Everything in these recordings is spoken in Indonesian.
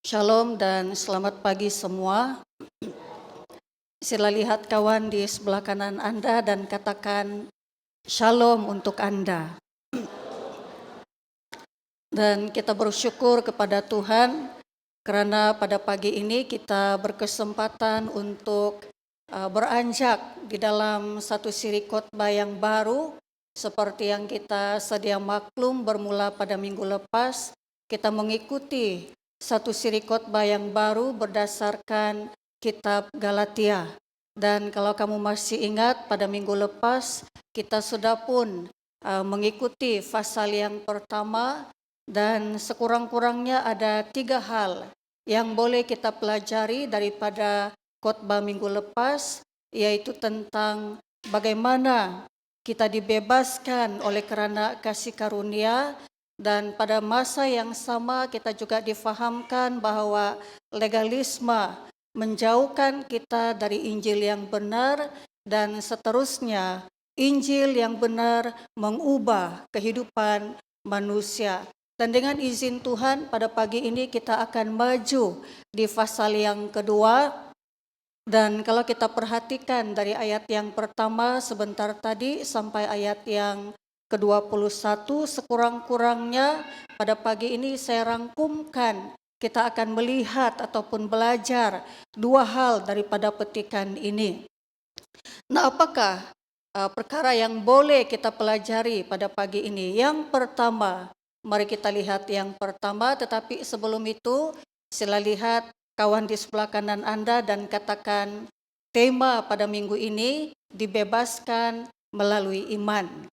Shalom dan selamat pagi semua. Sila lihat kawan di sebelah kanan Anda dan katakan Shalom untuk Anda. Dan kita bersyukur kepada Tuhan karena pada pagi ini kita berkesempatan untuk beranjak di dalam satu siri khotbah yang baru. Seperti yang kita sedia maklum bermula pada minggu lepas, kita mengikuti satu siri khotbah yang baru berdasarkan kitab Galatia. Dan kalau kamu masih ingat pada minggu lepas kita sudah pun mengikuti pasal yang pertama, dan sekurang-kurangnya ada 3 hal yang boleh kita pelajari daripada khotbah minggu lepas, yaitu tentang bagaimana kita dibebaskan oleh karena kasih karunia, dan pada masa yang sama kita juga difahamkan bahwa legalisme menjauhkan kita dari Injil yang benar, dan seterusnya Injil yang benar mengubah kehidupan manusia. Dan dengan izin Tuhan pada pagi ini kita akan maju di pasal yang kedua. Dan kalau kita perhatikan dari ayat yang pertama sebentar tadi sampai ayat yang ke-21, sekurang-kurangnya pada pagi ini saya rangkumkan, kita akan melihat ataupun belajar 2 hal daripada petikan ini. Nah, apakah perkara yang boleh kita pelajari pada pagi ini? Yang pertama, mari kita lihat yang pertama, tetapi sebelum itu sila lihat kawan di sebelah kanan Anda dan katakan tema pada minggu ini dibebaskan melalui iman.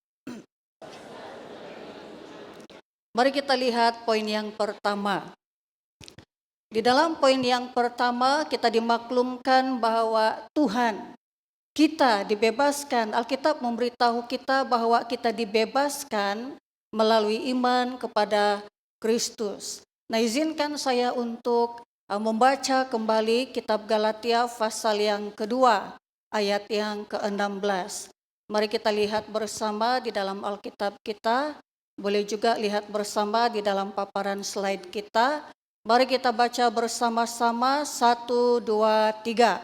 Mari kita lihat poin yang pertama. Di dalam poin yang pertama kita dimaklumkan bahwa Tuhan kita dibebaskan. Alkitab memberitahu kita bahwa kita dibebaskan melalui iman kepada Kristus. Nah, izinkan saya untuk membaca kembali kitab Galatia pasal yang kedua, ayat yang ke-16. Mari kita lihat bersama di dalam Alkitab kita, boleh juga lihat bersama di dalam paparan slide kita. Mari kita baca bersama-sama, 1, 2, 3.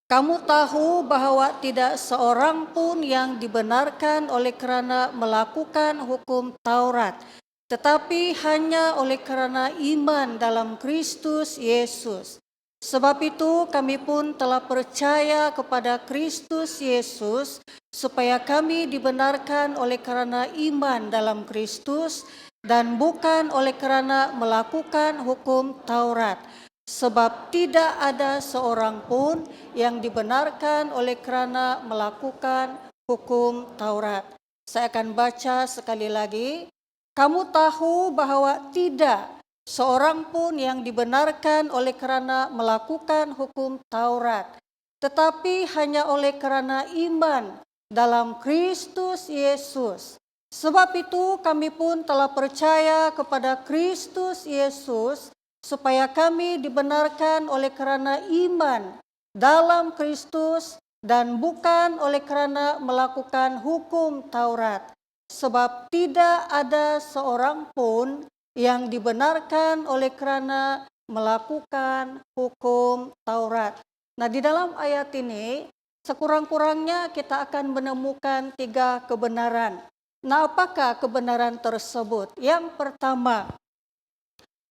Kamu tahu bahwa tidak seorang pun yang dibenarkan oleh karena melakukan hukum Taurat, tetapi hanya oleh karena iman dalam Kristus Yesus. Sebab itu kami pun telah percaya kepada Kristus Yesus, supaya kami dibenarkan oleh karena iman dalam Kristus dan bukan oleh karena melakukan hukum Taurat. Sebab tidak ada seorang pun yang dibenarkan oleh karena melakukan hukum Taurat. Saya akan baca sekali lagi. Kamu tahu bahwa tidak seorang pun yang dibenarkan oleh karena melakukan hukum Taurat, tetapi hanya oleh karena iman dalam Kristus Yesus. Sebab itu kami pun telah percaya kepada Kristus Yesus, supaya kami dibenarkan oleh karena iman dalam Kristus dan bukan oleh karena melakukan hukum Taurat. Sebab tidak ada seorang pun yang dibenarkan oleh karena melakukan hukum Taurat. Nah, di dalam ayat ini sekurang-kurangnya kita akan menemukan 3 kebenaran. Nah, apakah kebenaran tersebut? Yang pertama,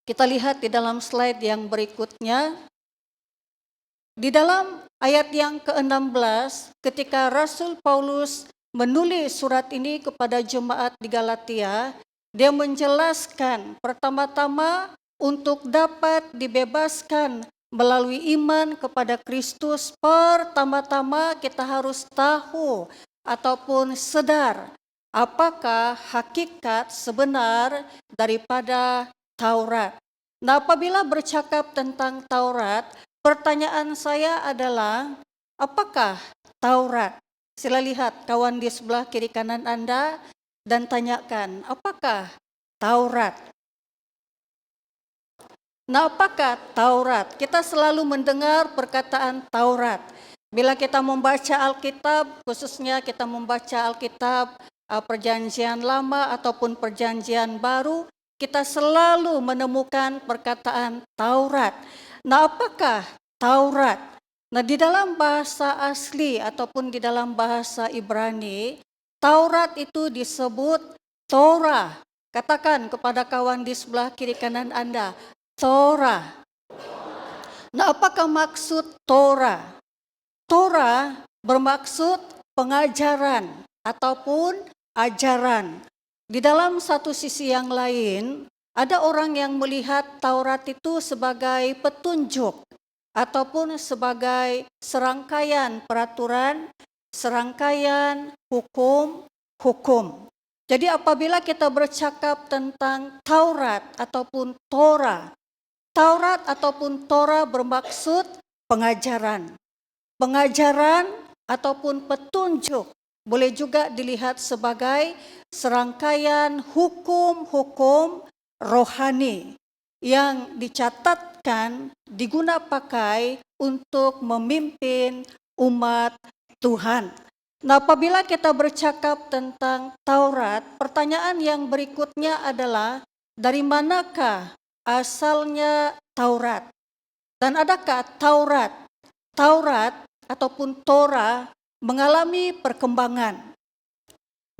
kita lihat di dalam slide yang berikutnya. Di dalam ayat yang ke-16, ketika Rasul Paulus menulis surat ini kepada jemaat di Galatia, dia menjelaskan pertama-tama untuk dapat dibebaskan melalui iman kepada Kristus, pertama-tama kita harus tahu ataupun sadar apakah hakikat sebenar daripada Taurat. Nah, apabila bercakap tentang Taurat, pertanyaan saya adalah, apakah Taurat? Sila lihat kawan di sebelah kiri kanan Anda dan tanyakan, apakah Taurat? Nah, apakah Taurat? Kita selalu mendengar perkataan Taurat. Bila kita membaca Alkitab, khususnya kita membaca Alkitab Perjanjian Lama ataupun Perjanjian Baru, kita selalu menemukan perkataan Taurat. Nah, apakah Taurat? Nah, di dalam bahasa asli ataupun di dalam bahasa Ibrani, Taurat itu disebut Torah. Katakan kepada kawan di sebelah kiri kanan Anda, Torah. Nah, apakah maksud Torah? Torah bermaksud pengajaran ataupun ajaran. Di dalam satu sisi yang lain, ada orang yang melihat Taurat itu sebagai petunjuk ataupun sebagai serangkaian peraturan, serangkaian hukum. Jadi apabila kita bercakap tentang Taurat ataupun Torah, Taurat ataupun Torah bermaksud pengajaran. Pengajaran ataupun petunjuk boleh juga dilihat sebagai serangkaian hukum-hukum rohani yang dicatatkan, digunakan pakai untuk memimpin umat Tuhan. Nah, apabila kita bercakap tentang Taurat, pertanyaan yang berikutnya adalah dari manakah asalnya Taurat? Dan adakah Taurat ataupun Torah mengalami perkembangan?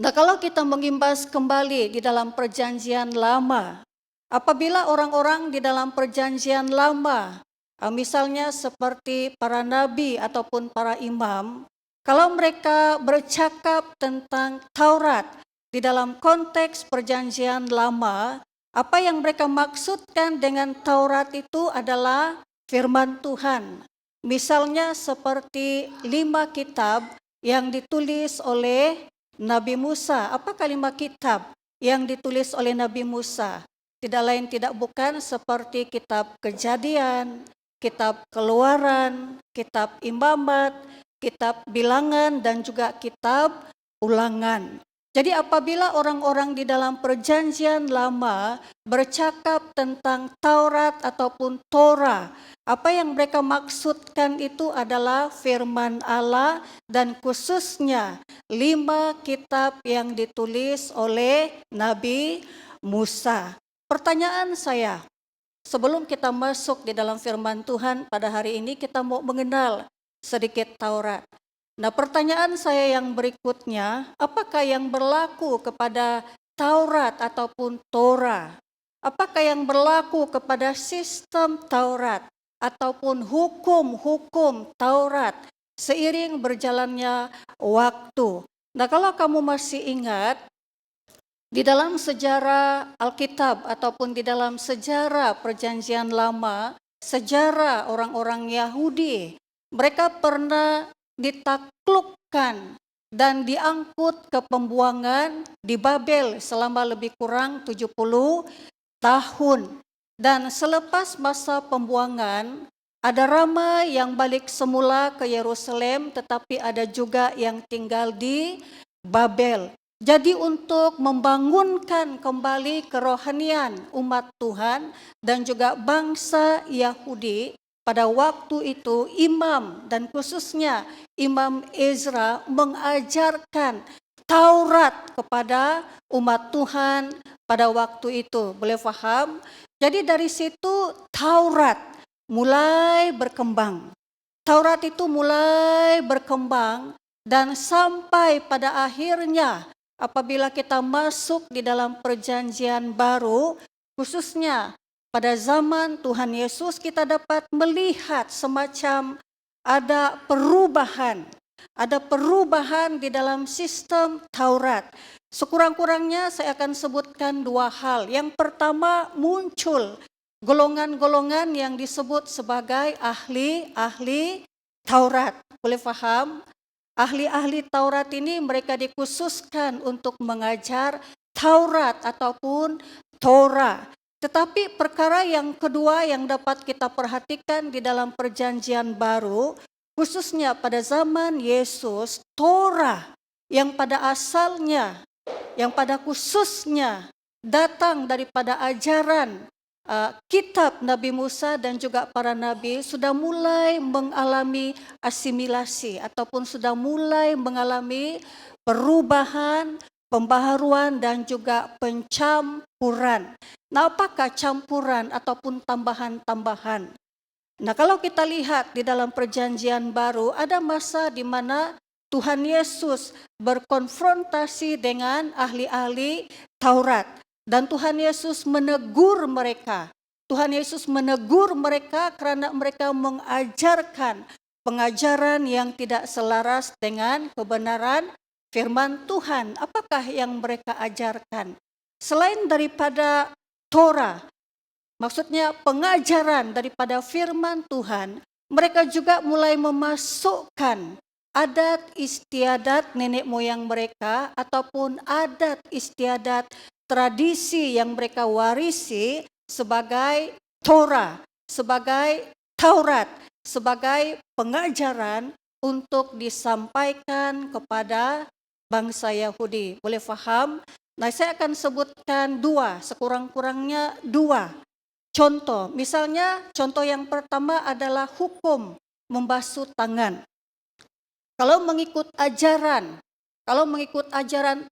Nah, kalau kita mengimbas kembali di dalam perjanjian lama, apabila orang-orang di dalam perjanjian lama, misalnya seperti para nabi ataupun para imam, kalau mereka bercakap tentang Taurat di dalam konteks perjanjian lama, apa yang mereka maksudkan dengan Taurat itu adalah firman Tuhan. Misalnya seperti 5 kitab yang ditulis oleh Nabi Musa. Apakah 5 kitab yang ditulis oleh Nabi Musa? Tidak lain tidak bukan seperti kitab Kejadian, kitab Keluaran, kitab Imamat, kitab Bilangan, dan juga kitab Ulangan. Jadi apabila orang-orang di dalam perjanjian lama bercakap tentang Taurat ataupun Torah, apa yang mereka maksudkan itu adalah firman Allah dan khususnya 5 kitab yang ditulis oleh Nabi Musa. Pertanyaan saya, sebelum kita masuk di dalam firman Tuhan pada hari ini, kita mau mengenal sedikit Taurat. Nah, pertanyaan saya yang berikutnya, apakah yang berlaku kepada Taurat ataupun Torah? Apakah yang berlaku kepada sistem Taurat ataupun hukum-hukum Taurat seiring berjalannya waktu? Nah, kalau kamu masih ingat, di dalam sejarah Alkitab ataupun di dalam sejarah Perjanjian Lama, sejarah orang-orang Yahudi, mereka pernah ditaklukkan dan diangkut ke pembuangan di Babel selama lebih kurang 70 tahun. Dan selepas masa pembuangan, ada ramai yang balik semula ke Yerusalem, tetapi ada juga yang tinggal di Babel. Jadi untuk membangunkan kembali kerohanian umat Tuhan dan juga bangsa Yahudi, pada waktu itu imam dan khususnya Imam Ezra mengajarkan Taurat kepada umat Tuhan pada waktu itu. Boleh paham? Jadi dari situ Taurat mulai berkembang. Taurat itu mulai berkembang dan sampai pada akhirnya apabila kita masuk di dalam perjanjian baru, khususnya pada zaman Tuhan Yesus, kita dapat melihat semacam ada perubahan di dalam sistem Taurat. Sekurang-kurangnya saya akan sebutkan 2 hal. Yang pertama, muncul golongan-golongan yang disebut sebagai ahli-ahli Taurat. Boleh paham? Ahli-ahli Taurat ini mereka dikhususkan untuk mengajar Taurat ataupun Torah. Tetapi perkara yang kedua yang dapat kita perhatikan di dalam perjanjian baru, khususnya pada zaman Yesus, Torah yang pada asalnya, yang pada khususnya datang daripada ajaran kitab Nabi Musa dan juga para nabi sudah mulai mengalami asimilasi ataupun sudah mulai mengalami perubahan pembaharuan dan juga pencampuran. Nah, apakah campuran ataupun tambahan-tambahan? Nah, kalau kita lihat di dalam perjanjian baru, ada masa di mana Tuhan Yesus berkonfrontasi dengan ahli-ahli Taurat. Dan Tuhan Yesus menegur mereka. Tuhan Yesus menegur mereka karena mereka mengajarkan pengajaran yang tidak selaras dengan kebenaran firman Tuhan. Apakah yang mereka ajarkan? Selain daripada Torah, maksudnya pengajaran daripada firman Tuhan, mereka juga mulai memasukkan adat istiadat nenek moyang mereka ataupun adat istiadat tradisi yang mereka warisi sebagai Torah, sebagai Taurat, sebagai pengajaran untuk disampaikan kepada bangsa Yahudi. Boleh faham? Nah, saya akan sebutkan dua, sekurang-kurangnya dua contoh. Misalnya contoh yang pertama adalah hukum membasuh tangan. Kalau mengikut ajaran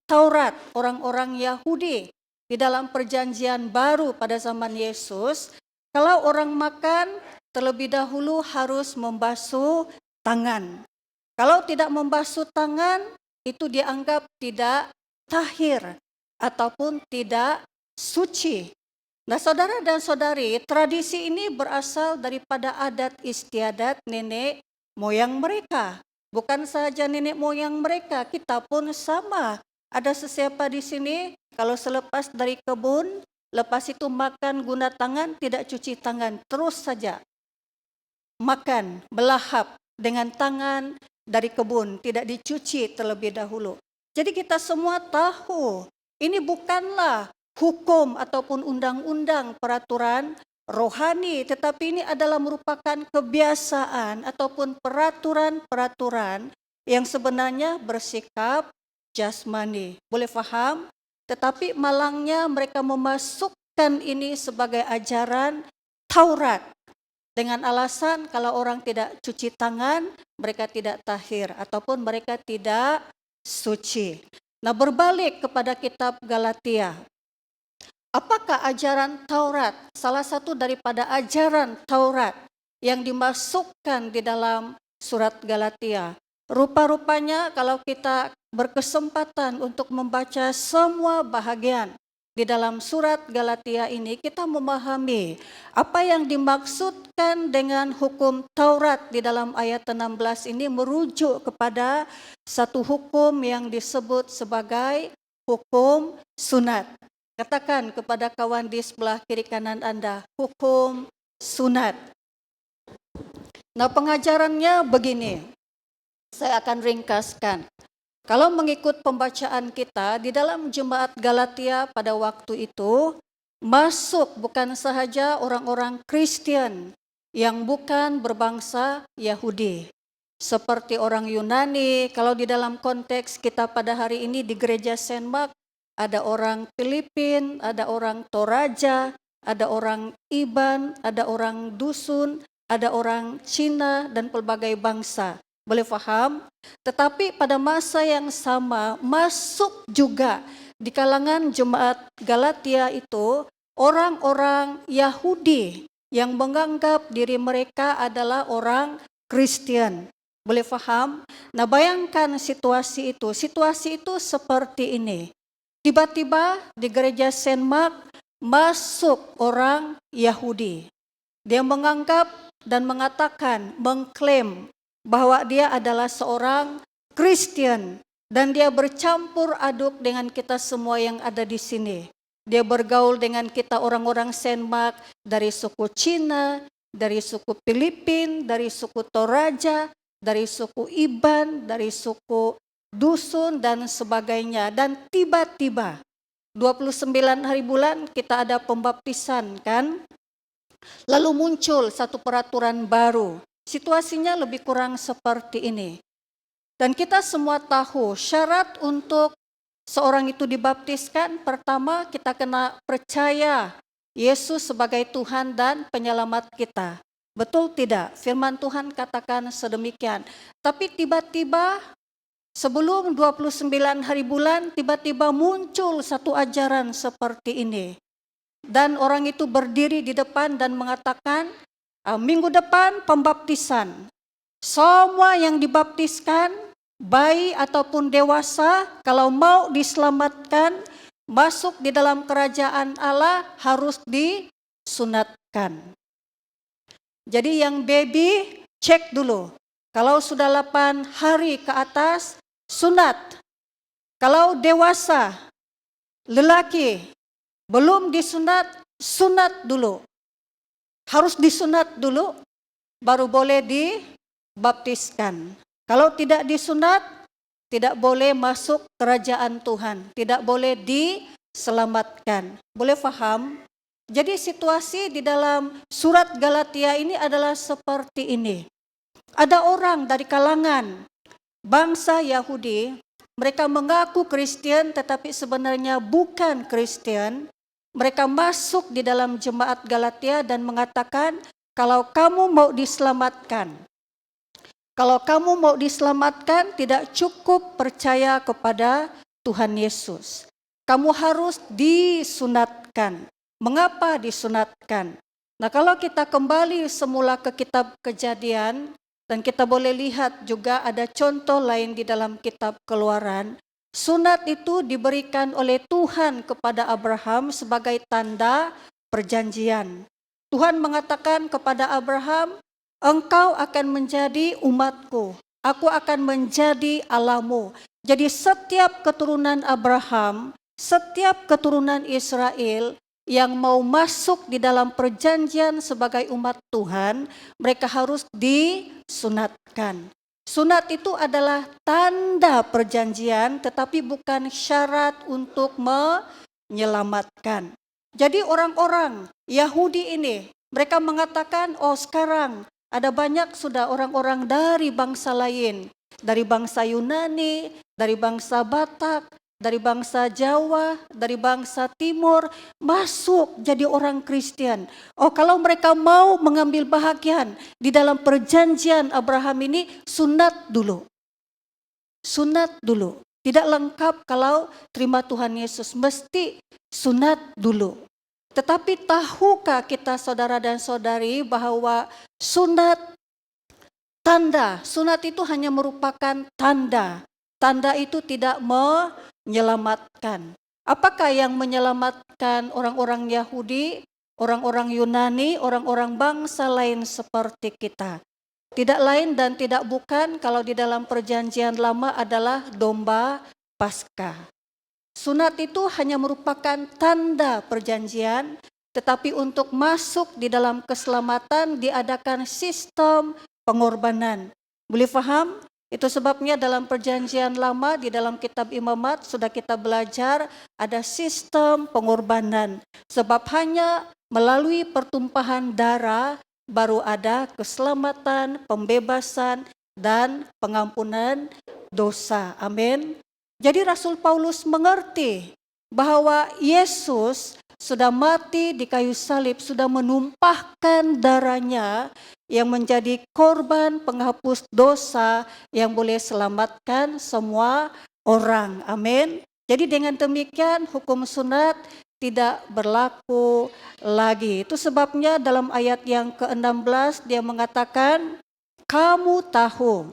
Taurat orang-orang Yahudi di dalam perjanjian baru pada zaman Yesus, kalau orang makan terlebih dahulu harus membasuh tangan. Kalau tidak membasuh tangan, itu dianggap tidak tahir ataupun tidak suci. Nah, saudara dan saudari, tradisi ini berasal daripada adat istiadat nenek moyang mereka. Bukan saja nenek moyang mereka, kita pun sama. Ada sesiapa di sini, kalau selepas dari kebun, lepas itu makan guna tangan, tidak cuci tangan, terus saja makan, melahap dengan tangan dari kebun, tidak dicuci terlebih dahulu. Jadi kita semua tahu, ini bukanlah hukum ataupun undang-undang peraturan rohani, tetapi ini adalah merupakan kebiasaan ataupun peraturan-peraturan yang sebenarnya bersikap jasmani. Boleh faham? Tetapi malangnya mereka memasukkan ini sebagai ajaran Taurat dengan alasan kalau orang tidak cuci tangan, mereka tidak tahir ataupun mereka tidak suci. Nah, berbalik kepada kitab Galatia. Apakah ajaran Taurat, salah satu daripada ajaran Taurat yang dimasukkan di dalam surat Galatia? Rupa-rupanya kalau kita berkesempatan untuk membaca semua bahagian di dalam surat Galatia ini, kita memahami apa yang dimaksudkan dengan hukum Taurat di dalam ayat 16 ini merujuk kepada satu hukum yang disebut sebagai hukum sunat. Katakan kepada kawan di sebelah kiri kanan Anda, hukum sunat. Nah, pengajarannya begini, saya akan ringkaskan. Kalau mengikut pembacaan kita di dalam jemaat Galatia pada waktu itu, masuk bukan sahaja orang-orang Kristen yang bukan berbangsa Yahudi. Seperti orang Yunani, kalau di dalam konteks kita pada hari ini di gereja Saint Mark, ada orang Filipin, ada orang Toraja, ada orang Iban, ada orang Dusun, ada orang Cina, dan pelbagai bangsa. Boleh faham? Tetapi pada masa yang sama, masuk juga di kalangan jemaat Galatia itu orang-orang Yahudi yang menganggap diri mereka adalah orang Kristen. Boleh faham? Nah, bayangkan situasi itu seperti ini. Tiba-tiba di gereja Saint Mark masuk orang Yahudi. Dia menganggap dan mengatakan, mengklaim bahwa dia adalah seorang Kristen dan dia bercampur aduk dengan kita semua yang ada di sini. Dia bergaul dengan kita orang-orang Saint Mark dari suku Cina, dari suku Filipin, dari suku Toraja, dari suku Iban, dari suku Dusun dan sebagainya. Dan tiba-tiba 29 hari bulan kita ada pembaptisan kan. Lalu muncul satu peraturan baru. Situasinya lebih kurang seperti ini. Dan kita semua tahu syarat untuk seorang itu dibaptiskan, pertama kita kena percaya Yesus sebagai Tuhan dan penyelamat kita. Betul tidak? Firman Tuhan katakan sedemikian. Tapi tiba-tiba Sebelum 29 hari bulan, tiba-tiba muncul satu ajaran seperti ini. Dan orang itu berdiri di depan dan mengatakan, minggu depan pembaptisan. Semua yang dibaptiskan, bayi ataupun dewasa, kalau mau diselamatkan, masuk di dalam kerajaan Allah harus disunatkan. Jadi yang baby, cek dulu. Kalau sudah 8 hari ke atas, sunat. Kalau dewasa, lelaki, belum disunat, sunat dulu. Harus disunat dulu, baru boleh dibaptiskan. Kalau tidak disunat, tidak boleh masuk kerajaan Tuhan. Tidak boleh diselamatkan. Boleh paham? Jadi situasi di dalam surat Galatia ini adalah seperti ini. Ada orang dari kalangan bangsa Yahudi, mereka mengaku Kristen tetapi sebenarnya bukan Kristen. Mereka masuk di dalam jemaat Galatia dan mengatakan, kalau kamu mau diselamatkan, tidak cukup percaya kepada Tuhan Yesus. Kamu harus disunatkan. Mengapa disunatkan? Nah, kalau kita kembali semula ke kitab Kejadian, dan kita boleh lihat juga ada contoh lain di dalam kitab Keluaran, sunat itu diberikan oleh Tuhan kepada Abraham sebagai tanda perjanjian. Tuhan mengatakan kepada Abraham, engkau akan menjadi umatku, aku akan menjadi Allahmu. Jadi setiap keturunan Abraham, setiap keturunan Israel yang mau masuk di dalam perjanjian sebagai umat Tuhan, mereka harus disunatkan. Sunat itu adalah tanda perjanjian, tetapi bukan syarat untuk menyelamatkan. Jadi orang-orang Yahudi ini, mereka mengatakan, oh sekarang ada banyak sudah orang-orang dari bangsa lain, dari bangsa Yunani, dari bangsa Batak, dari bangsa Jawa, dari bangsa Timur, masuk jadi orang Kristen. Oh, kalau mereka mau mengambil bahagian di dalam perjanjian Abraham ini, sunat dulu. Sunat dulu. Tidak lengkap kalau terima Tuhan Yesus, mesti sunat dulu. Tetapi tahukah kita saudara dan saudari bahwa sunat itu hanya merupakan tanda. Tanda itu tidak menyelamatkan. Apakah yang menyelamatkan orang-orang Yahudi, orang-orang Yunani, orang-orang bangsa lain seperti kita? Tidak lain dan tidak bukan kalau di dalam perjanjian lama adalah domba Paskah. Sunat itu hanya merupakan tanda perjanjian, tetapi untuk masuk di dalam keselamatan diadakan sistem pengorbanan. Boleh paham? Itu sebabnya dalam perjanjian lama di dalam kitab Imamat sudah kita belajar ada sistem pengorbanan. Sebab hanya melalui pertumpahan darah baru ada keselamatan, pembebasan, dan pengampunan dosa. Amin. Jadi Rasul Paulus mengerti bahwa Yesus sudah mati di kayu salib, sudah menumpahkan darahnya yang menjadi korban penghapus dosa yang boleh selamatkan semua orang. Amin. Jadi dengan demikian hukum sunat tidak berlaku lagi. Itu sebabnya dalam ayat yang ke-16 dia mengatakan, kamu tahu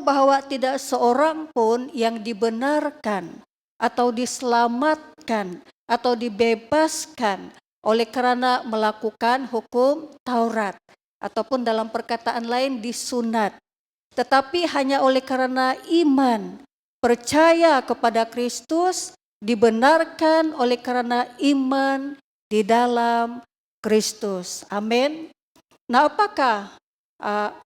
bahwa tidak seorang pun yang dibenarkan atau diselamatkan atau dibebaskan oleh karena melakukan hukum Taurat ataupun dalam perkataan lain disunat, tetapi hanya oleh karena iman, percaya kepada Kristus, dibenarkan oleh karena iman di dalam Kristus. Amin. Nah, apakah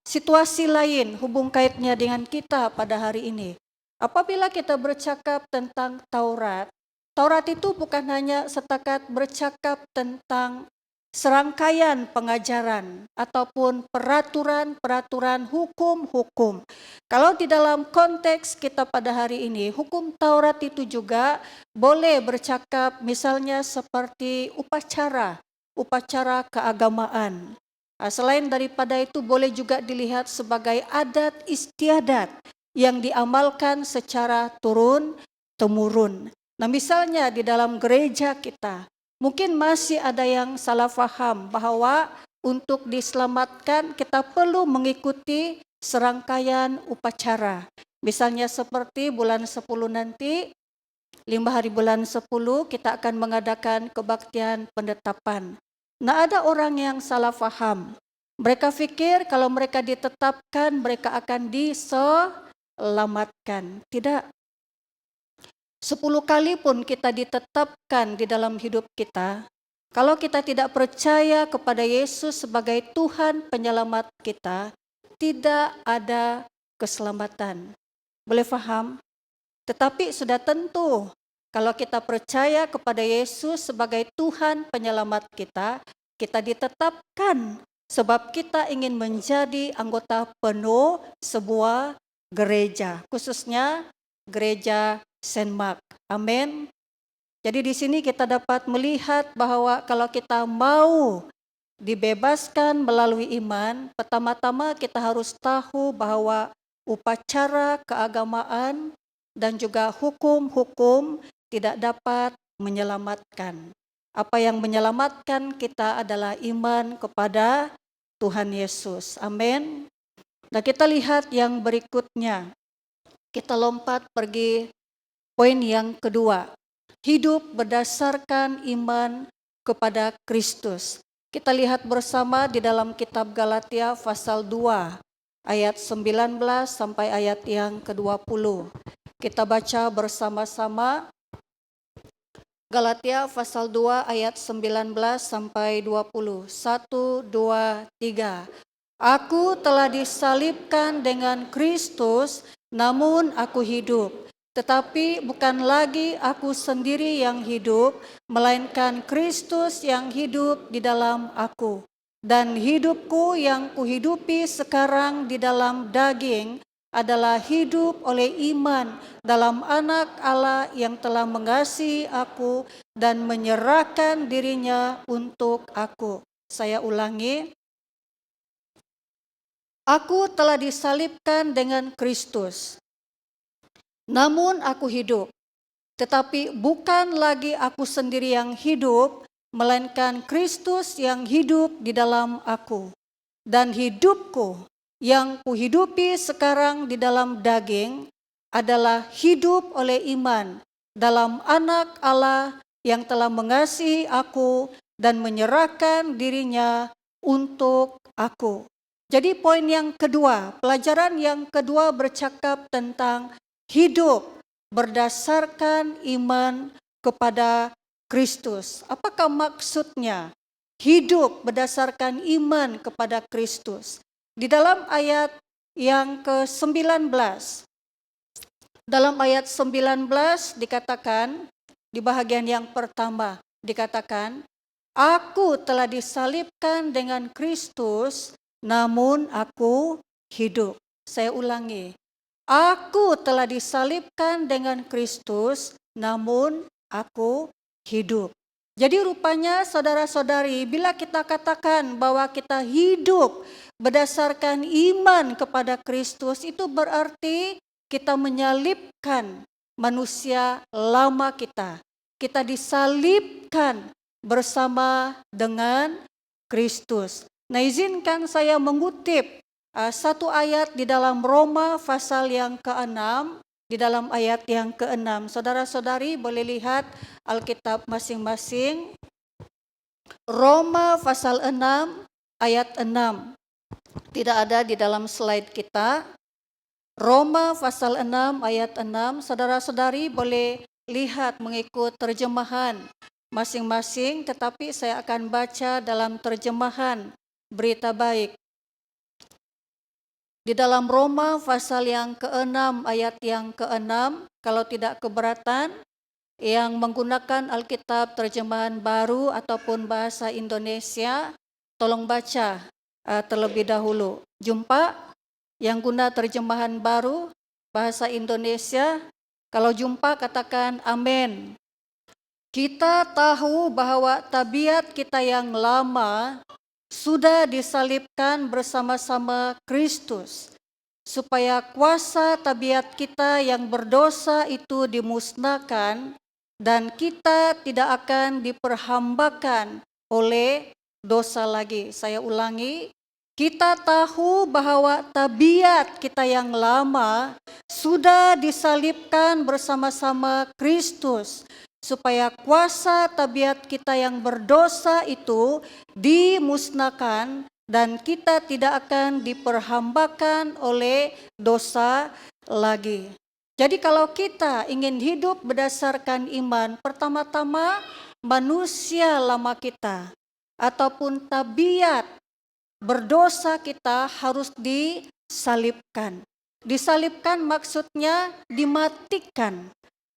situasi lain hubung kaitnya dengan kita pada hari ini? Apabila kita bercakap tentang Taurat, Taurat itu bukan hanya setakat bercakap tentang serangkaian pengajaran ataupun peraturan-peraturan hukum-hukum. Kalau di dalam konteks kita pada hari ini, hukum Taurat itu juga boleh bercakap misalnya seperti upacara keagamaan. Selain daripada itu boleh juga dilihat sebagai adat istiadat yang diamalkan secara turun-temurun. Nah, misalnya di dalam gereja kita, mungkin masih ada yang salah faham bahwa untuk diselamatkan kita perlu mengikuti serangkaian upacara. Misalnya seperti bulan 10 nanti, 5 hari bulan 10 kita akan mengadakan kebaktian pendetapan. Nah, ada orang yang salah faham. Mereka pikir kalau mereka ditetapkan, mereka akan diselamatkan. Tidak. 10 kali pun kita ditetapkan di dalam hidup kita, kalau kita tidak percaya kepada Yesus sebagai Tuhan penyelamat kita, tidak ada keselamatan. Boleh faham? Tetapi sudah tentu, kalau kita percaya kepada Yesus sebagai Tuhan penyelamat kita, kita ditetapkan sebab kita ingin menjadi anggota penuh sebuah gereja, khususnya gereja Saint Mark. Amin. Jadi di sini kita dapat melihat bahwa kalau kita mau dibebaskan melalui iman, pertama-tama kita harus tahu bahwa upacara keagamaan dan juga hukum-hukum tidak dapat menyelamatkan. Apa yang menyelamatkan kita adalah iman kepada Tuhan Yesus. Amin. Nah, kita lihat yang berikutnya. Kita lompat pergi poin yang kedua. Hidup berdasarkan iman kepada Kristus. Kita lihat bersama di dalam kitab Galatia pasal 2 ayat 19 sampai ayat yang ke-20. Kita baca bersama-sama Galatia pasal 2 ayat 19 sampai 20. 1, 2, 3. Aku telah disalibkan dengan Kristus, namun aku hidup. Tetapi bukan lagi aku sendiri yang hidup, melainkan Kristus yang hidup di dalam aku. Dan hidupku yang kuhidupi sekarang di dalam daging adalah hidup oleh iman dalam Anak Allah yang telah mengasihi aku dan menyerahkan dirinya untuk aku. Saya ulangi. Aku telah disalibkan dengan Kristus, namun aku hidup. Tetapi bukan lagi aku sendiri yang hidup, melainkan Kristus yang hidup di dalam aku. Dan hidupku yang kuhidupi sekarang di dalam daging adalah hidup oleh iman dalam Anak Allah yang telah mengasihi aku dan menyerahkan dirinya untuk aku. Jadi poin yang kedua, pelajaran yang kedua bercakap tentang hidup berdasarkan iman kepada Kristus. Apakah maksudnya hidup berdasarkan iman kepada Kristus? Di dalam ayat yang ke-19, dalam ayat 19 dikatakan, di bahagian yang pertama dikatakan, aku telah disalibkan dengan Kristus, namun aku hidup. Saya ulangi, aku telah disalibkan dengan Kristus, namun aku hidup. Jadi rupanya saudara-saudari, bila kita katakan bahwa kita hidup berdasarkan iman kepada Kristus, itu berarti kita menyalibkan manusia lama kita. Kita disalibkan bersama dengan Kristus. Nah, izinkan saya mengutip satu ayat di dalam Roma pasal yang ke-6, di dalam ayat yang ke-6. Saudara-saudari boleh lihat Alkitab masing-masing. Roma pasal 6 ayat 6. Tidak ada di dalam slide kita. Roma pasal 6 ayat 6. Saudara-saudari boleh lihat mengikut terjemahan masing-masing, tetapi saya akan baca dalam terjemahan Berita Baik. Di dalam Roma pasal yang ke-6 ayat yang ke-6, kalau tidak keberatan, yang menggunakan Alkitab terjemahan baru ataupun bahasa Indonesia, tolong baca terlebih dahulu. Jumpa yang guna terjemahan baru bahasa Indonesia, kalau jumpa katakan amin. Kita tahu bahwa tabiat kita yang lama sudah disalibkan bersama-sama Kristus, supaya kuasa tabiat kita yang berdosa itu dimusnahkan dan kita tidak akan diperhambakan oleh dosa lagi. Saya ulangi, kita tahu bahwa tabiat kita yang lama sudah disalibkan bersama-sama Kristus, supaya kuasa tabiat kita yang berdosa itu dimusnahkan dan kita tidak akan diperhambakan oleh dosa lagi. Jadi kalau kita ingin hidup berdasarkan iman, pertama-tama manusia lama kita ataupun tabiat berdosa kita harus disalibkan. Disalibkan maksudnya dimatikan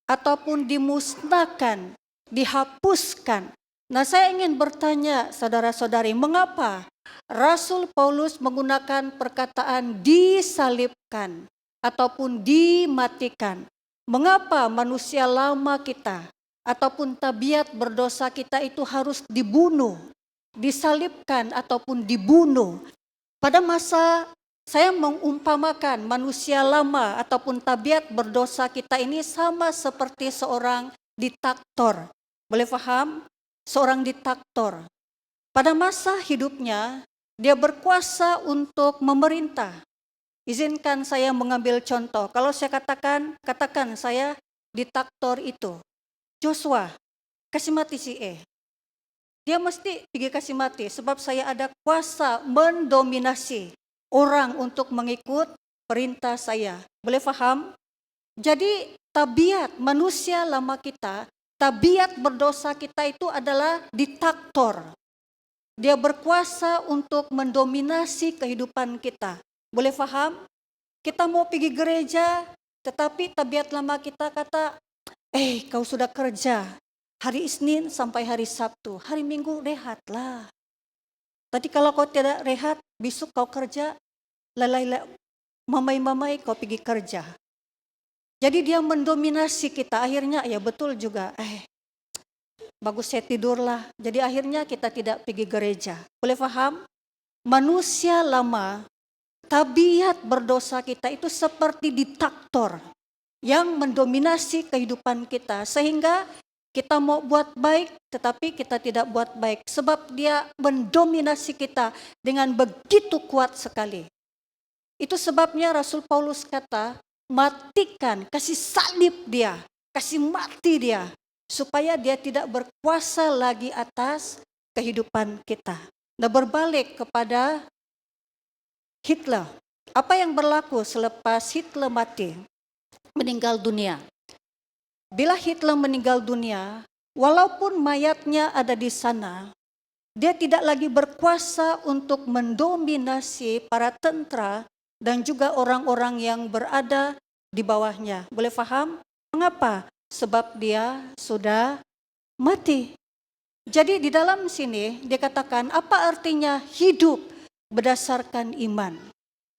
ataupun dimusnahkan, dihapuskan. Nah, saya ingin bertanya saudara-saudari, mengapa Rasul Paulus menggunakan perkataan disalibkan ataupun dimatikan? Mengapa manusia lama kita ataupun tabiat berdosa kita itu harus dibunuh, disalibkan ataupun dibunuh? Pada masa saya mengumpamakan manusia lama ataupun tabiat berdosa kita ini sama seperti seorang diktator. Boleh paham? Seorang diktator. Pada masa hidupnya, dia berkuasa untuk memerintah. Izinkan saya mengambil contoh. Kalau saya katakan saya diktator itu. Joshua, kasih mati si E. Dia mesti pergi kasih mati sebab saya ada kuasa mendominasi orang untuk mengikut perintah saya. Boleh paham? Jadi tabiat manusia lama kita, tabiat berdosa kita itu adalah diktator. Dia berkuasa untuk mendominasi kehidupan kita. Boleh paham? Kita mau pergi gereja, tetapi tabiat lama kita kata, kau sudah kerja hari Isnin sampai hari Sabtu, hari Minggu rehatlah. Tadi kalau kau tidak rehat, besok kau kerja, mamai-mamai kau pergi kerja. Jadi dia mendominasi kita, akhirnya ya betul juga, bagus saya tidurlah. Jadi akhirnya kita tidak pergi gereja. Boleh paham? Manusia lama, tabiat berdosa kita itu seperti diktator yang mendominasi kehidupan kita. Sehingga kita mau buat baik, tetapi kita tidak buat baik. Sebab dia mendominasi kita dengan begitu kuat sekali. Itu sebabnya Rasul Paulus kata, matikan, kasih salib dia, kasih mati dia. Supaya dia tidak berkuasa lagi atas kehidupan kita. Nah, berbalik kepada Hitler. Apa yang berlaku selepas Hitler mati, meninggal dunia? Bila Hitler meninggal dunia, walaupun mayatnya ada di sana, dia tidak lagi berkuasa untuk mendominasi para tentara dan juga orang-orang yang berada di bawahnya. Boleh paham? Mengapa? Sebab dia sudah mati. Jadi di dalam sini dia katakan apa artinya hidup berdasarkan iman.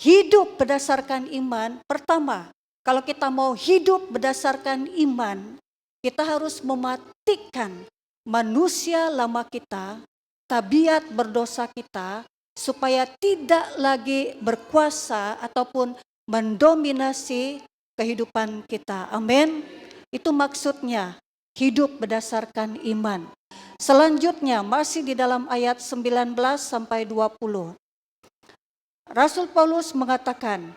Hidup berdasarkan iman, pertama, kalau kita mau hidup berdasarkan iman, kita harus mematikan manusia lama kita, tabiat berdosa kita, supaya tidak lagi berkuasa ataupun mendominasi kehidupan kita. Amin. Itu maksudnya hidup berdasarkan iman. Selanjutnya masih di dalam ayat 19 sampai 20. Rasul Paulus mengatakan,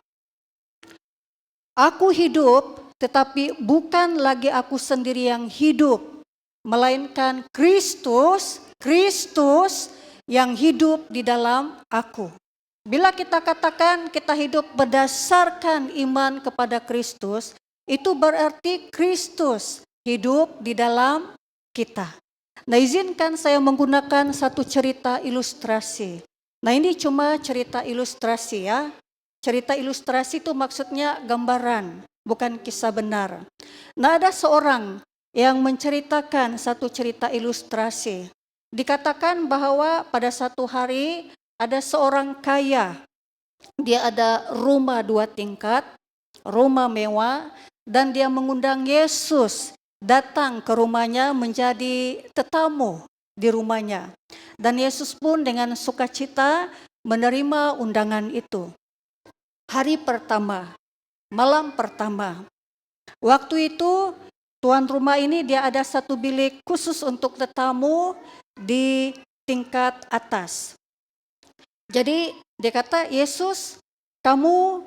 aku hidup tetapi bukan lagi aku sendiri yang hidup, melainkan Kristus yang hidup di dalam aku. Bila kita katakan kita hidup berdasarkan iman kepada Kristus, itu berarti Kristus hidup di dalam kita. Nah, izinkan saya menggunakan satu cerita ilustrasi. Nah, ini cuma cerita ilustrasi ya. Cerita ilustrasi itu maksudnya gambaran, bukan kisah benar. Nah, ada seorang yang menceritakan satu cerita ilustrasi. Dikatakan bahwa pada satu hari ada seorang kaya. Dia ada rumah 2 tingkat, rumah mewah, dan dia mengundang Yesus datang ke rumahnya menjadi tetamu. di rumahnya. Dan Yesus pun dengan sukacita menerima undangan itu. Hari pertama, malam pertama. Waktu itu tuan rumah ini dia ada satu bilik khusus untuk tetamu di tingkat atas. Jadi dia kata, Yesus, kamu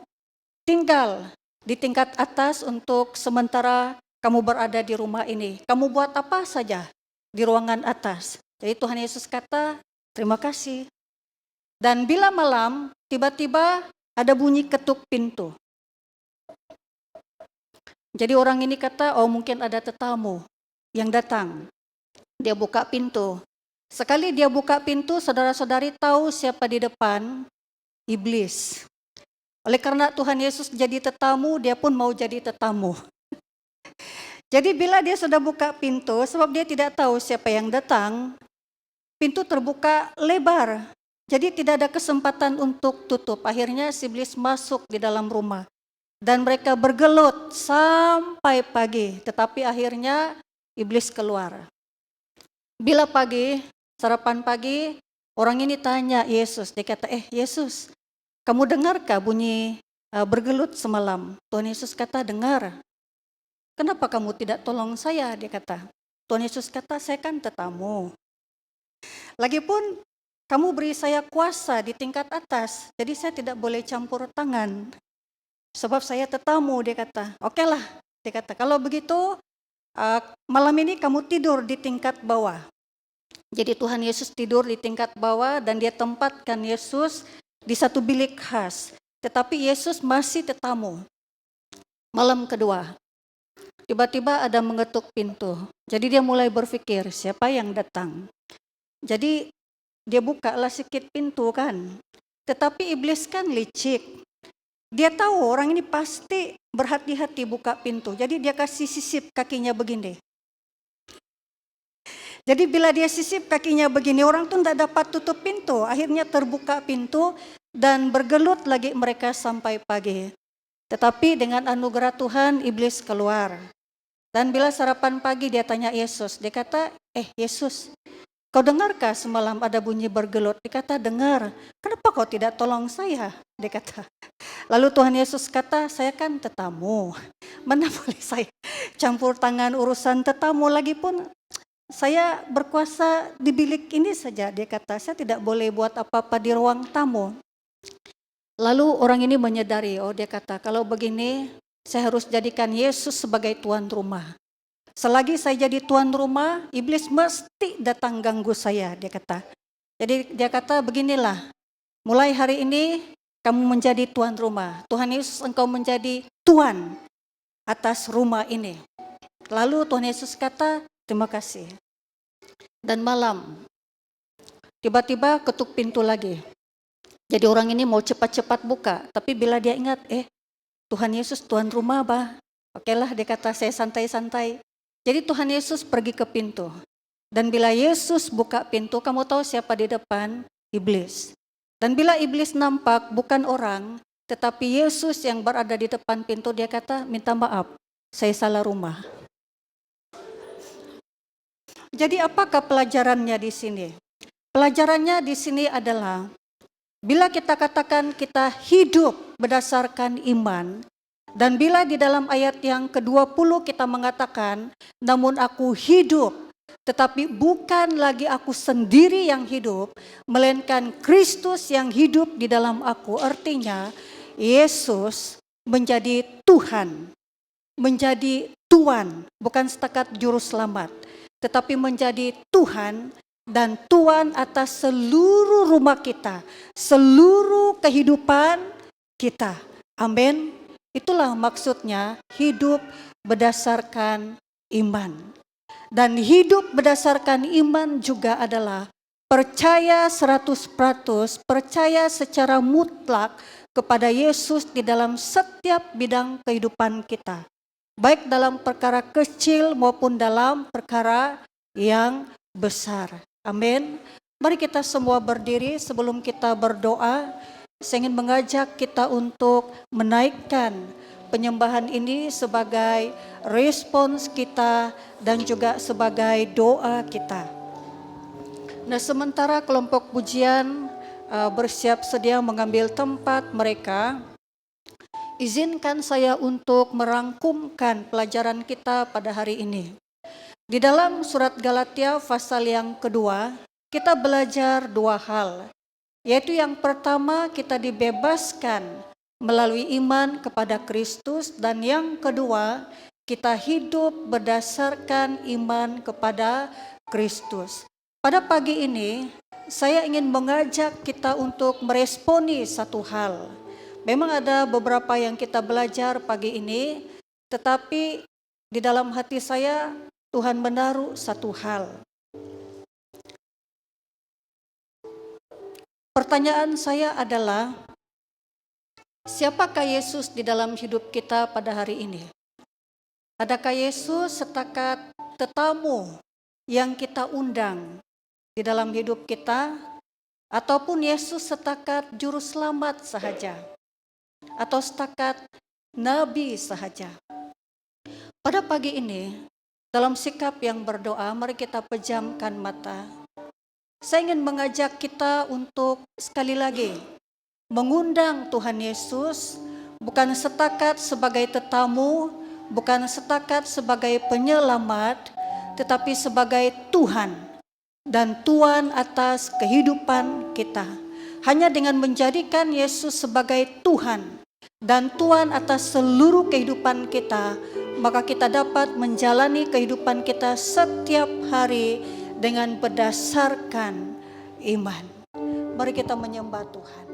tinggal di tingkat atas untuk sementara kamu berada di rumah ini. Kamu buat apa saja di ruangan atas. Jadi Tuhan Yesus kata, terima kasih. Dan bila malam, tiba-tiba ada bunyi ketuk pintu. Jadi orang ini kata, oh mungkin ada tetamu yang datang. Dia buka pintu. Sekali dia buka pintu, saudara-saudari tahu siapa di depan? Iblis. Oleh karena Tuhan Yesus jadi tetamu, dia pun mau jadi tetamu. Jadi bila dia sudah buka pintu, sebab dia tidak tahu siapa yang datang, pintu terbuka lebar. Jadi tidak ada kesempatan untuk tutup. Akhirnya si iblis masuk di dalam rumah. Dan mereka bergelut sampai pagi. Tetapi akhirnya iblis keluar. Bila pagi, sarapan pagi, orang ini tanya Yesus. Dia kata, Yesus, kamu dengarkah bunyi bergelut semalam? Tuhan Yesus kata, dengar. Kenapa kamu tidak tolong saya? Dia kata. Tuhan Yesus kata, saya kan tetamu. Lagipun kamu beri saya kuasa di tingkat atas, jadi saya tidak boleh campur tangan. Sebab saya tetamu, dia kata. Oke lah, dia kata. Kalau begitu, malam ini kamu tidur di tingkat bawah. Jadi Tuhan Yesus tidur di tingkat bawah dan dia tempatkan Yesus di satu bilik khas. Tetapi Yesus masih tetamu. Malam kedua, tiba-tiba ada mengetuk pintu. Jadi dia mulai berpikir, siapa yang datang? Jadi dia bukalah sedikit pintu kan. Tetapi iblis kan licik. Dia tahu orang ini pasti berhati-hati buka pintu. Jadi dia kasih sisip kakinya begini. Jadi bila dia sisip kakinya begini, orang tuh tidak dapat tutup pintu. Akhirnya terbuka pintu dan bergelut lagi mereka sampai pagi. Tetapi dengan anugerah Tuhan, iblis keluar. Dan bila sarapan pagi dia tanya Yesus. Dia kata, Yesus, kau dengarkah semalam ada bunyi bergelut? Dia kata, dengar. Kenapa kau tidak tolong saya? Dia kata. Lalu Tuhan Yesus kata, saya kan tetamu. Mana boleh saya campur tangan urusan tetamu, lagi pun saya berkuasa di bilik ini saja. Dia kata, saya tidak boleh buat apa-apa di ruang tamu. Lalu orang ini menyadari, dia kata, kalau begini saya harus jadikan Yesus sebagai tuan rumah. Selagi saya jadi tuan rumah, iblis mesti datang ganggu saya, dia kata. Jadi dia kata, beginilah, mulai hari ini kamu menjadi tuan rumah. Tuhan Yesus, engkau menjadi tuan atas rumah ini. Lalu Tuhan Yesus kata, terima kasih. Dan malam, tiba-tiba ketuk pintu lagi. Jadi orang ini mau cepat-cepat buka. Tapi bila dia ingat, Tuhan Yesus tuan rumah, okelah, dia kata, saya santai-santai. Jadi Tuhan Yesus pergi ke pintu. Dan bila Yesus buka pintu, kamu tahu siapa di depan? Iblis. Dan bila iblis nampak bukan orang, tetapi Yesus yang berada di depan pintu, dia kata, minta maaf, saya salah rumah. Jadi apakah pelajarannya di sini? Pelajarannya di sini adalah, bila kita katakan kita hidup berdasarkan iman, dan bila di dalam ayat yang ke-20 kita mengatakan, namun aku hidup, tetapi bukan lagi aku sendiri yang hidup, melainkan Kristus yang hidup di dalam aku. Artinya Yesus menjadi Tuhan, menjadi Tuan, bukan setakat juru selamat, tetapi menjadi Tuhan dan Tuan atas seluruh rumah kita, seluruh kehidupan kita. Amin. Itulah maksudnya hidup berdasarkan iman. Dan hidup berdasarkan iman juga adalah percaya 100%, percaya secara mutlak kepada Yesus di dalam setiap bidang kehidupan kita. Baik dalam perkara kecil maupun dalam perkara yang besar. Amin. Mari kita semua berdiri sebelum kita berdoa. Saya ingin mengajak kita untuk menaikkan penyembahan ini sebagai respons kita dan juga sebagai doa kita. Nah, sementara kelompok pujian bersiap sedia mengambil tempat mereka, izinkan saya untuk merangkumkan pelajaran kita pada hari ini. Di dalam surat Galatia pasal yang kedua, kita belajar dua hal, yaitu yang pertama kita dibebaskan melalui iman kepada Kristus, dan yang kedua kita hidup berdasarkan iman kepada Kristus. Pada pagi ini saya ingin mengajak kita untuk meresponi satu hal. Memang ada beberapa yang kita belajar pagi ini, tetapi di dalam hati saya Tuhan menaruh satu hal. Pertanyaan saya adalah, siapakah Yesus di dalam hidup kita pada hari ini? Adakah Yesus setakat tetamu yang kita undang di dalam hidup kita, ataupun Yesus setakat juru selamat sahaja, atau setakat nabi sahaja? Pada pagi ini, dalam sikap yang berdoa, mari kita pejamkan mata. Saya ingin mengajak kita untuk sekali lagi mengundang Tuhan Yesus, bukan setakat sebagai tetamu, bukan setakat sebagai penyelamat, tetapi sebagai Tuhan dan Tuan atas kehidupan kita. Hanya dengan menjadikan Yesus sebagai Tuhan dan Tuan atas seluruh kehidupan kita, maka kita dapat menjalani kehidupan kita setiap hari dengan berdasarkan iman. Mari kita menyembah Tuhan.